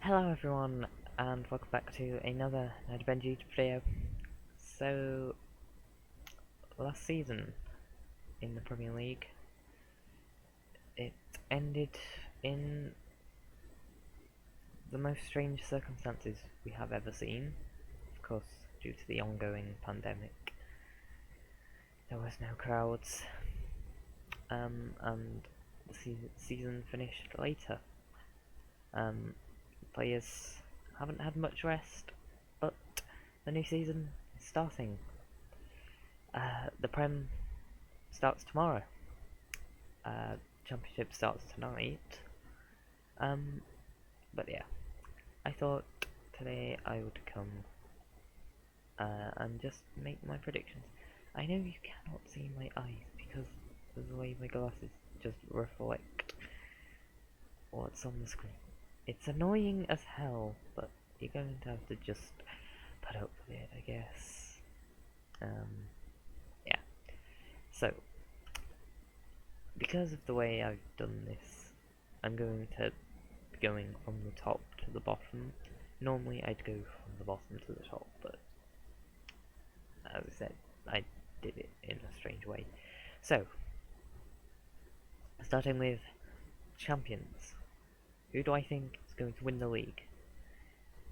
Hello everyone, and welcome back to another Adventure YouTube video. So, last season in the Premier League, it ended in the most strange circumstances we have ever seen. Of course, due to the ongoing pandemic, there was no crowds, and the season finished later. Players haven't had much rest, but the new season is starting. The Prem starts tomorrow. Championship starts tonight. But yeah, I thought today I would come and just make my predictions. I know you cannot see my eyes because of the way my glasses just reflect what's on the screen. It's annoying as hell, but you're going to have to just put up with it, I guess. Yeah. So, because of the way I've done this, I'm going to be going from the top to the bottom. Normally I'd go from the bottom to the top, but as I said, I did it in a strange way. So, starting with champions. Who do I think is going to win the league?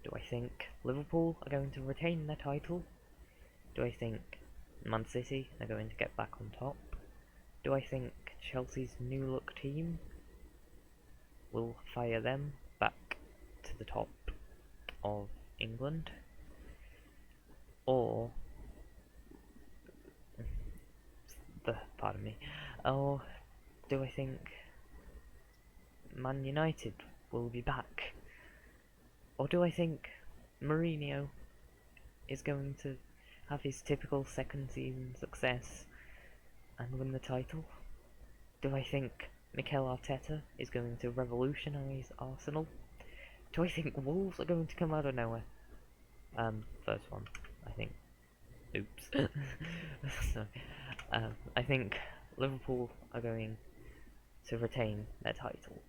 Do I think Liverpool are going to retain their title? Do I think Man City are going to get back on top? Do I think Chelsea's new look team will fire them back to the top of England? Or pardon me. Or do I think Man United will be back? Or do I think Mourinho is going to have his typical second season success and win the title? Do I think Mikel Arteta is going to revolutionise Arsenal? Do I think Wolves are going to come out of nowhere? First one, I think. Oops. So, I think Liverpool are going to retain their title.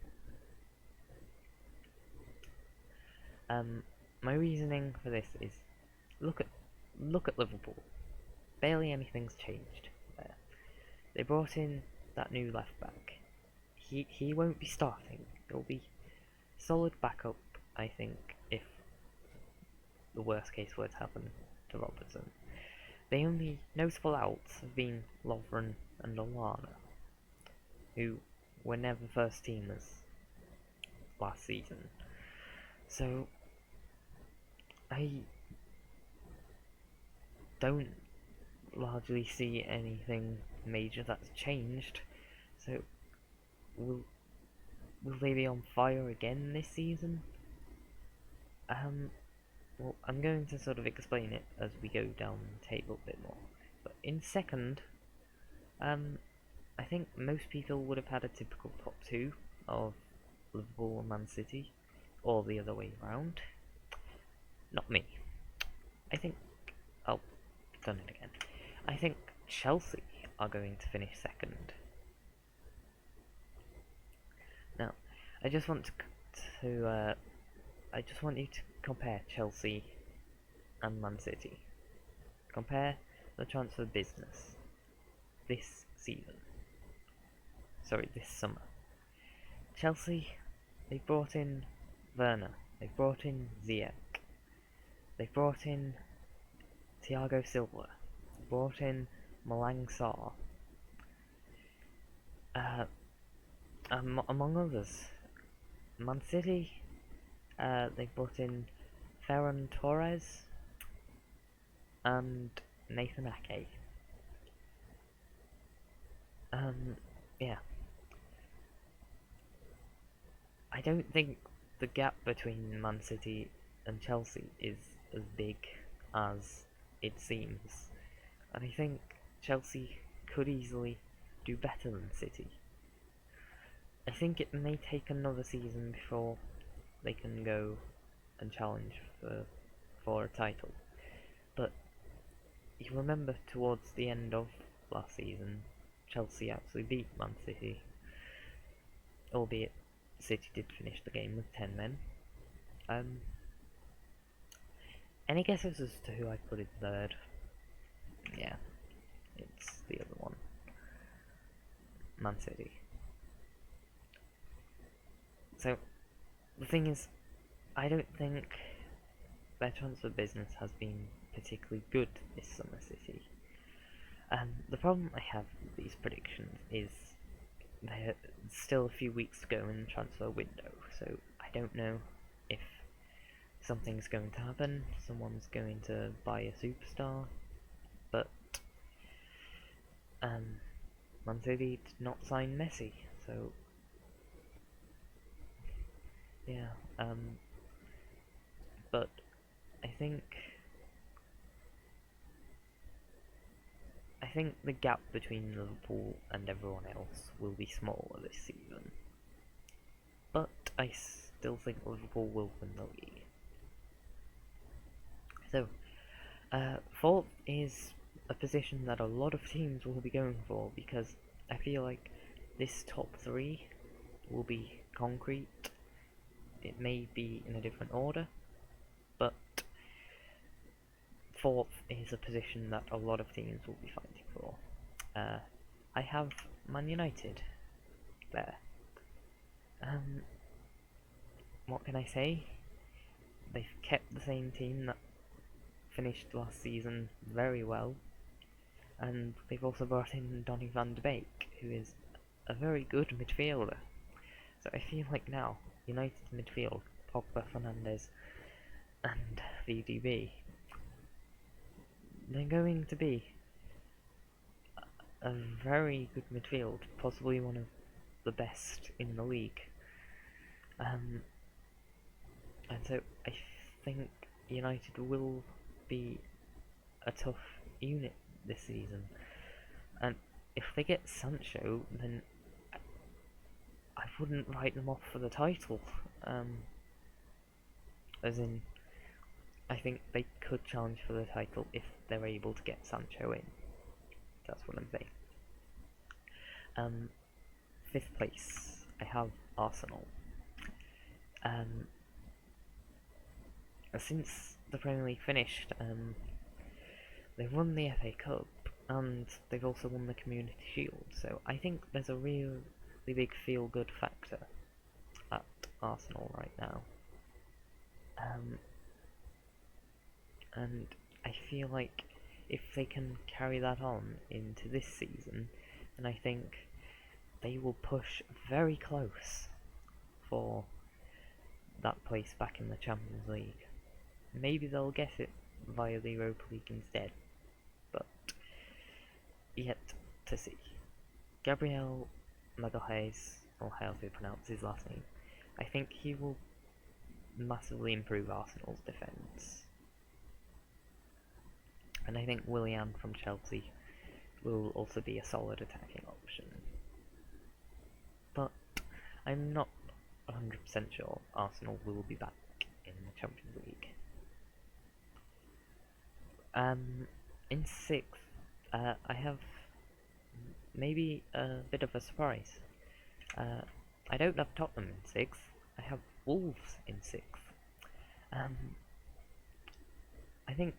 My reasoning for this is look at Liverpool. Barely anything's changed there. They brought in that new left back. He won't be starting. He'll be solid backup, I think, if the worst case were to happen to Robertson. The only notable outs have been Lovren and Lallana, who were never first teamers last season. So I don't largely see anything major that's changed. So will they be on fire again this season? Well, I'm going to sort of explain it as we go down the table a bit more. But in second, I think most people would have had a typical top two of Liverpool and Man City, or the other way around. Not me. I think I've done it again. I think Chelsea are going to finish second. Now, I just want you to compare Chelsea and Man City. Compare the transfer business this season. Sorry, this summer. Chelsea, they brought in Werner, they brought in Ziyech, they brought in Thiago Silva, they brought in Malang Sarr, among others. Man City, they brought in Ferran Torres and Nathan Ake. Yeah. I don't think the gap between Man City and Chelsea is as big as it seems. And I think Chelsea could easily do better than City. I think it may take another season before they can go and challenge for a title. But you remember towards the end of last season, Chelsea actually beat Man City, albeit City did finish the game with 10 men. Um, any guesses as to who I put in third? Yeah, it's the other one. Man City. So, the thing is, I don't think their transfer business has been particularly good this summer, City. The problem I have with these predictions is there's still a few weeks to go in the transfer window, so I don't know if something's going to happen, someone's going to buy a superstar, but Man City did not sign Messi, so yeah, but I think the gap between Liverpool and everyone else will be smaller this season, but I still think Liverpool will win the league. So, fourth is a position that a lot of teams will be going for, because I feel like this top three will be concrete. It may be in a different order, but fourth is a position that a lot of teams will be fighting for. I have Man United there. What can I say? They've kept the same team that finished last season very well, and they've also brought in Donny van de Beek, who is a very good midfielder. So I feel like now, United's midfield, Pogba, Fernandes, and VDB, they're going to be a very good midfield, possibly one of the best in the league. And so I think United will be a tough unit this season. And if they get Sancho, then I wouldn't write them off for the title. As in, I think they could challenge for the title if they're able to get Sancho in. That's what I'm saying. Fifth place, I have Arsenal. Since the Premier League finished, they've won the FA Cup, and they've also won the Community Shield, so I think there's a really big feel-good factor at Arsenal right now. And I feel like if they can carry that on into this season, then I think they will push very close for that place back in the Champions League. Maybe they'll get it via the Europa League instead, but yet to see. Gabriel Magalhaes, or however you pronounce his last name, I think he will massively improve Arsenal's defence. And I think Willian from Chelsea will also be a solid attacking option. But I'm not 100% sure Arsenal will be back in the Champions League. In sixth, I have maybe a bit of a surprise. I don't have Tottenham in sixth, I have Wolves in sixth. I think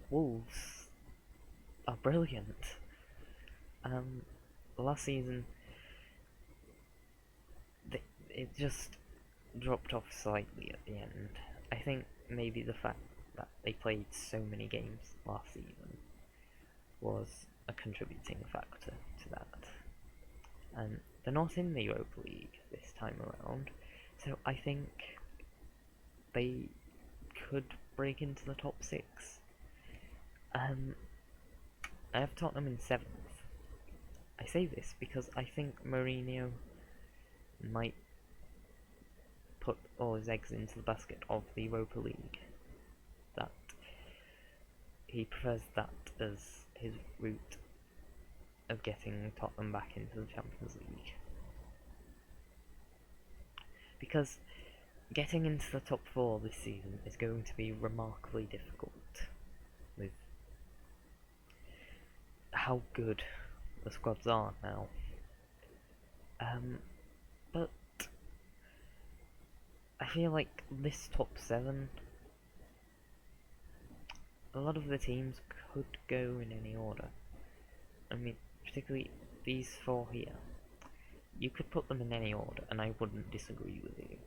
Wolves are brilliant. Last season, it just dropped off slightly at the end. I think maybe the fact that they played so many games last season was a contributing factor to that. And they're not in the Europa League this time around, so I think they could break into the top six. I have Tottenham in seventh. I say this because I think Mourinho might put all his eggs into the basket of the Europa League. That he prefers that as his route of getting Tottenham back into the Champions League. Because getting into the top four this season is going to be remarkably difficult with how good the squads are now. But I feel like this top 7, a lot of the teams could go in any order. I mean, particularly these 4 here. You could put them in any order, and I wouldn't disagree with you.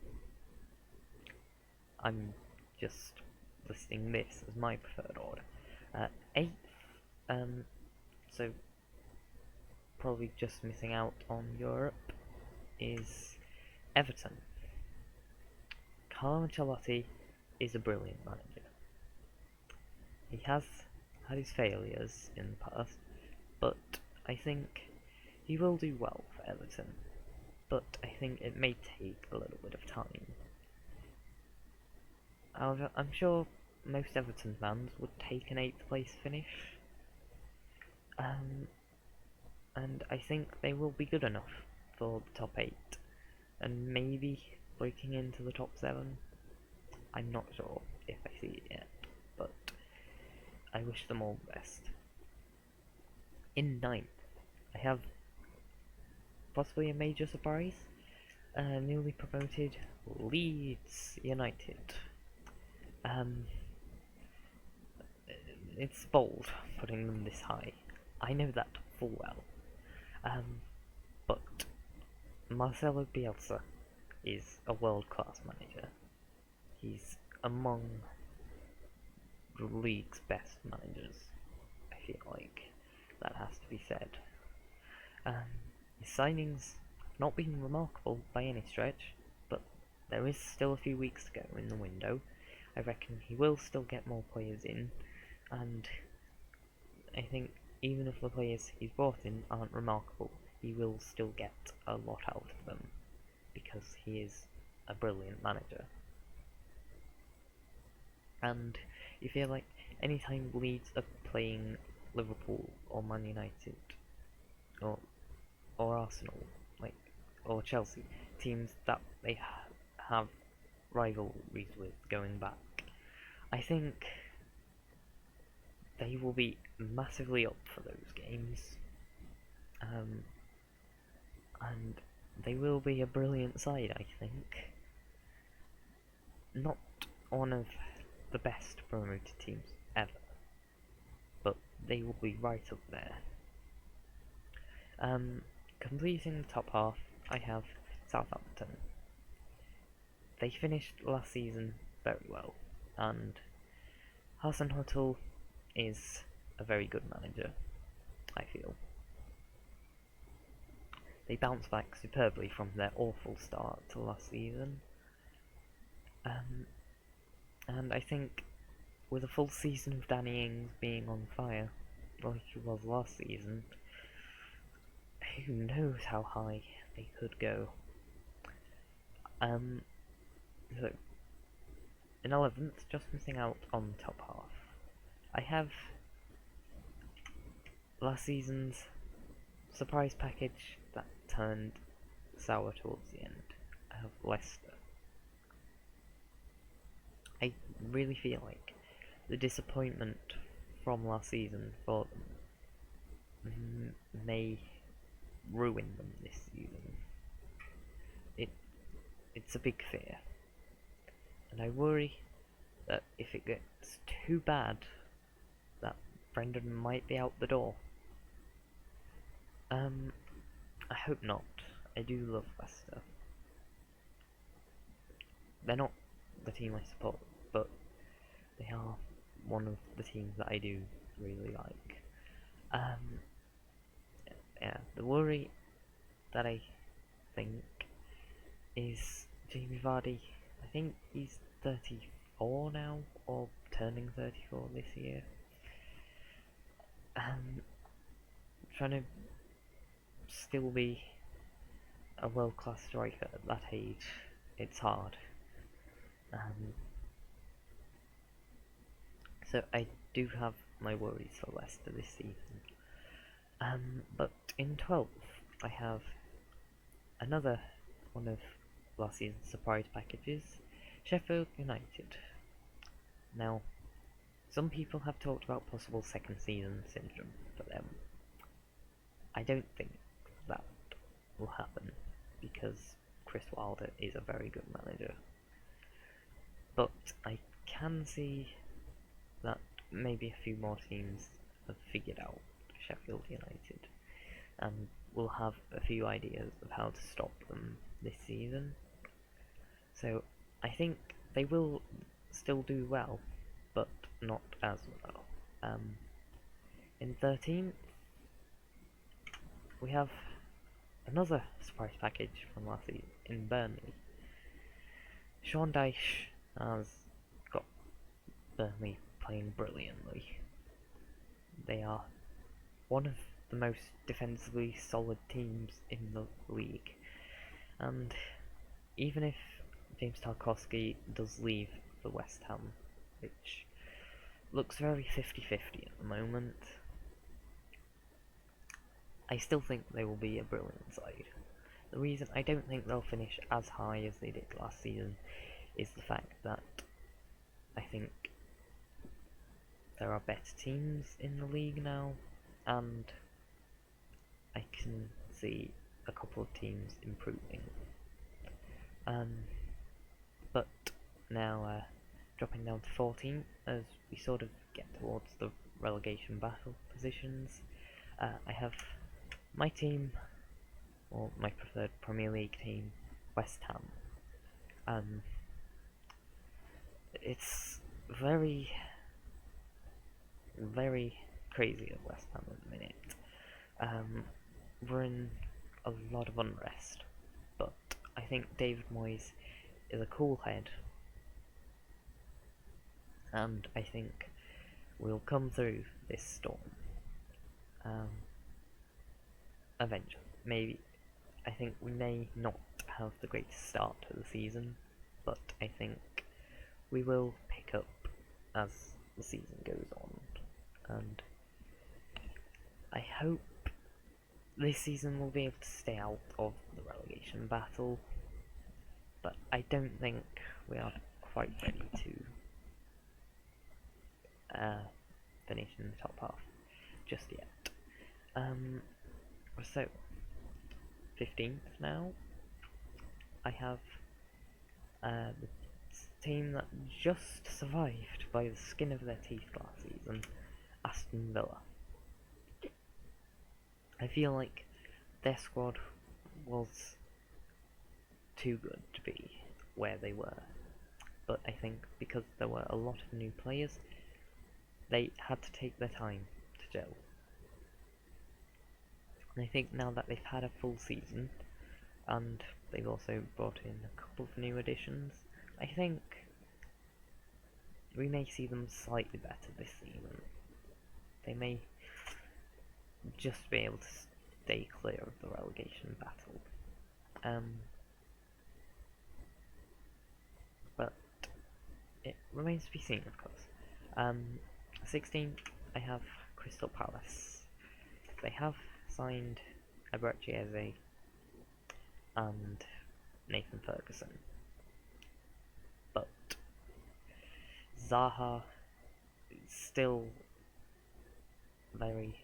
I'm just listing this as my preferred order. 8th, so probably just missing out on Europe, is Everton. Carlo Ancelotti is a brilliant manager. He has had his failures in the past, but I think he will do well for Everton. But I think it may take a little bit of time. However, I'm sure most Everton fans would take an 8th place finish. And I think they will be good enough for the top 8. And maybe breaking into the top 7. I'm not sure if I see it yet, but I wish them all the best. In 9th, I have possibly a major surprise. Newly promoted Leeds United. It's bold putting them this high. I know that full well. But Marcelo Bielsa is a world-class manager. He's among the league's best managers. I feel like that has to be said. His signings have not been remarkable by any stretch, but there is still a few weeks to go in the window. I reckon he will still get more players in, and I think even if the players he's brought in aren't remarkable, he will still get a lot out of them, because he is a brilliant manager. And you feel like anytime Leeds are playing Liverpool or Man United or Arsenal, or Chelsea, teams that they have rivalries with going back, I think they will be massively up for those games, and they will be a brilliant side, I think. Not one of the best promoted teams ever, but they will be right up there. Completing the top half, I have Southampton. They finished last season very well, and Hasenhüttl is a very good manager, I feel. They bounced back superbly from their awful start to last season, and I think with a full season of Danny Ings being on fire, like he was last season, who knows how high they could go. So, in 11th, just missing out on the top half, I have last season's surprise package that turned sour towards the end. I have Leicester. I really feel like the disappointment from last season for them may ruin them this season. It's a big fear, and I worry that if it gets too bad, that Brendan might be out the door. I hope not. I do love Leicester. They're not the team I support, but they are one of the teams that I do really like. Yeah, the worry that I think is Jamie Vardy. I think he's 34 now, or turning 34 this year. Trying to still be a world-class striker at that age, it's hard. So I do have my worries for Leicester this season. But in 12th, I have another one of last season's surprise packages, Sheffield United. Now, some people have talked about possible second season syndrome for them. I don't think that will happen, because Chris Wilder is a very good manager. But I can see that maybe a few more teams have figured out Sheffield United and will have a few ideas of how to stop them this season. So I think they will still do well, but not as well. In 13th, we have another surprise package from last season in Burnley. Sean Dyche has got Burnley playing brilliantly. They are one of the most defensively solid teams in the league, and even if James Tarkowski does leave for West Ham, which looks very 50-50 at the moment, I still think they will be a brilliant side. The reason I don't think they'll finish as high as they did last season is the fact that I think there are better teams in the league now, and I can see a couple of teams improving. But now dropping down to 14 as we sort of get towards the relegation battle positions, I have my team, or my preferred Premier League team, West Ham. It's very, very crazy at West Ham at the minute. We're in a lot of unrest, but I think David Moyes is a cool head, and I think we'll come through this storm. Eventually, maybe. I think we may not have the greatest start to the season, but I think we will pick up as the season goes on, and I hope this season we'll be able to stay out of the relegation battle, but I don't think we are quite ready to finish in the top half just yet. So 15th now, I have the team that just survived by the skin of their teeth last season, Aston Villa. I feel like their squad was too good to be where they were, but I think because there were a lot of new players, they had to take their time to gel. And I think now that they've had a full season, and they've also brought in a couple of new additions, I think we may see them slightly better this season. They may just be able to stay clear of the relegation battle. But it remains to be seen, of course. 16th, I have Crystal Palace. They have signed Eberechi Eze and Nathan Ferguson, but Zaha is still very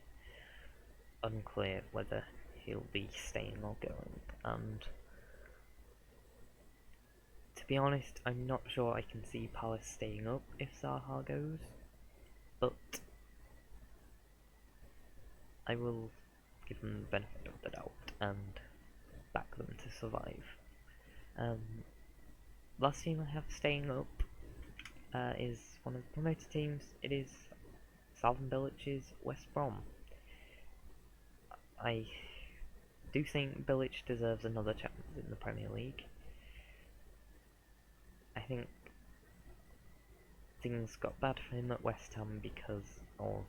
unclear whether he'll be staying or going, and to be honest, I'm not sure I can see Palace staying up if Zaha goes, but I will give them the benefit of the doubt and back them to survive. Last team I have staying up is one of the promoted teams. It is Slaven Bilic's West Brom. I do think Bilic deserves another chance in the Premier League. I think things got bad for him at West Ham because of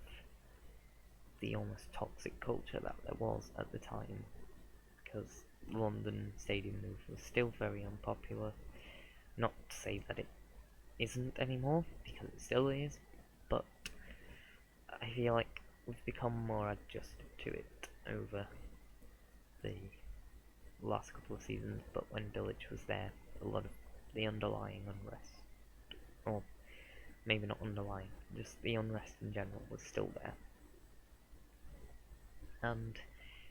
the almost toxic culture that there was at the time, because London stadium move was still very unpopular. Not to say that it isn't anymore, because it still is, but I feel like we've become more adjusted to it over the last couple of seasons, but when Bilic was there, a lot of the underlying unrest, or maybe not underlying, just the unrest in general was still there. And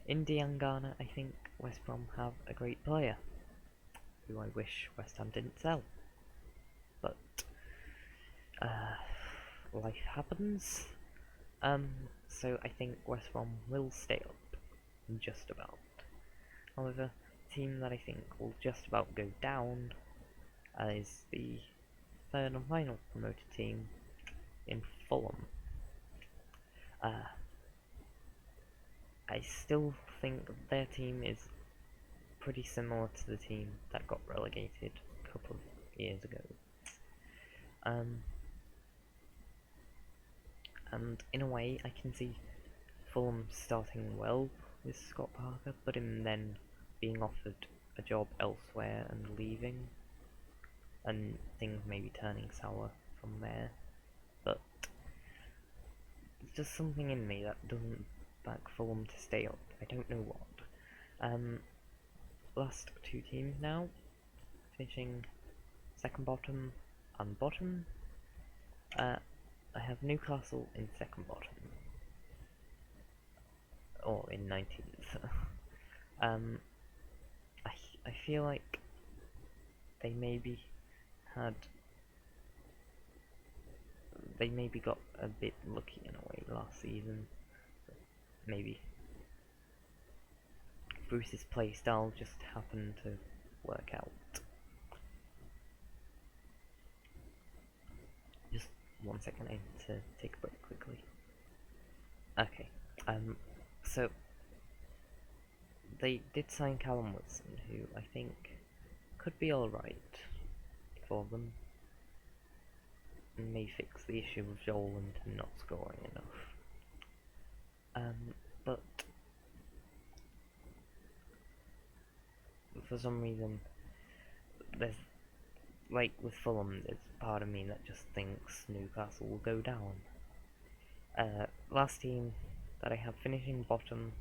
in Diangana, I think West Brom have a great player, who I wish West Ham didn't sell. But life happens. So I think West Brom will stay up, just about. However, the team that I think will just about go down is the third and final promoted team in Fulham. I still think their team is pretty similar to the team that got relegated a couple of years ago. And in a way, I can see Fulham starting well with Scott Parker, but him then being offered a job elsewhere and leaving, and things maybe turning sour from there. But there's just something in me that doesn't back Fulham to stay up. I don't know what. Last two teams now, finishing second bottom and bottom. I have Newcastle in second bottom, or in 19th. I feel like they maybe got a bit lucky in a way last season. Maybe Bruce's play style just happened to work out. Just 1 second, I need to take a break quickly. Okay, so they did sign Callum Wilson, who I think could be alright for them, and may fix the issue of Joel and not scoring enough. But for some reason, there's, like with Fulham, there's part of me that just thinks Newcastle will go down. Last team that I have finishing bottom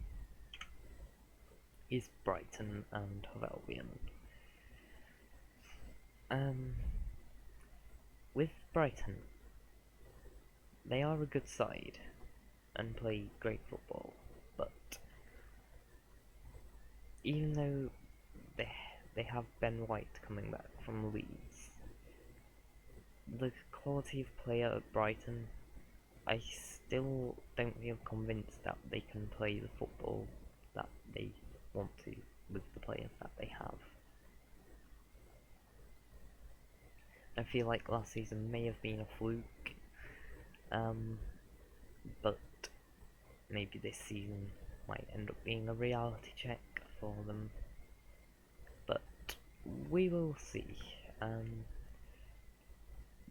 is Brighton and Hove Albion. With Brighton, they are a good side and play great football, but even though they have Ben White coming back from Leeds, the quality of player at Brighton, I still don't feel convinced that they can play the football that they want to with the players that they have. I feel like last season may have been a fluke, but maybe this season might end up being a reality check for them. But we will see.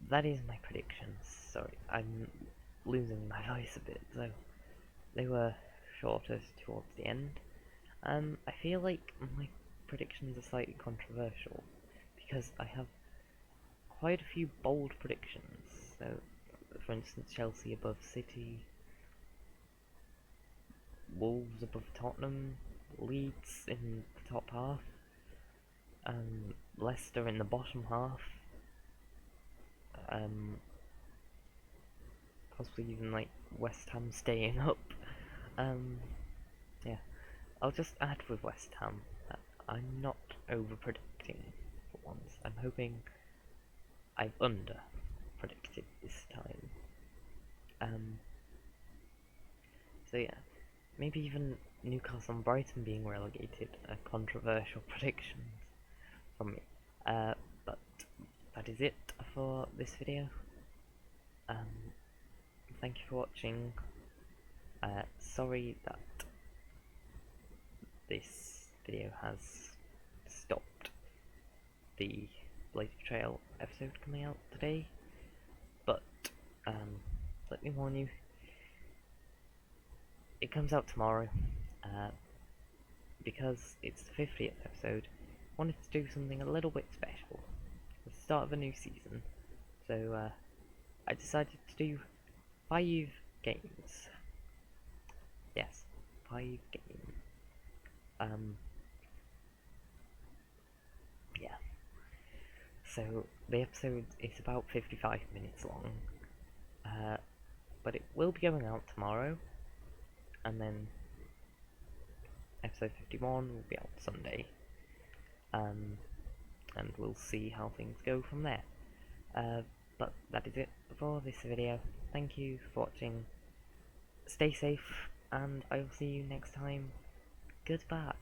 That is my predictions. Sorry, I'm losing my voice a bit, so they were shorter towards the end. I feel like my predictions are slightly controversial, because I have quite a few bold predictions. So, for instance, Chelsea above City, Wolves above Tottenham, Leeds in the top half, Leicester in the bottom half, possibly even like West Ham staying up. Yeah, I'll just add with West Ham that I'm not over predicting for once. I'm hoping I've under predicted this time. So yeah, maybe even Newcastle and Brighton being relegated are controversial predictions from me. But that is it for this video. Thank you for watching. Sorry that this video has stopped the Blade Trail episode coming out today, but let me warn you, it comes out tomorrow, because it's the 50th episode. I wanted to do something a little bit special at the start of a new season, so I decided to do 5 games. Yes, 5 games. Yeah. So the episode is about 55 minutes long, but it will be going out tomorrow, and then episode 51 will be out Sunday, and we'll see how things go from there. But that is it for this video. Thank you for watching. Stay safe, and I will see you next time. Goodbye.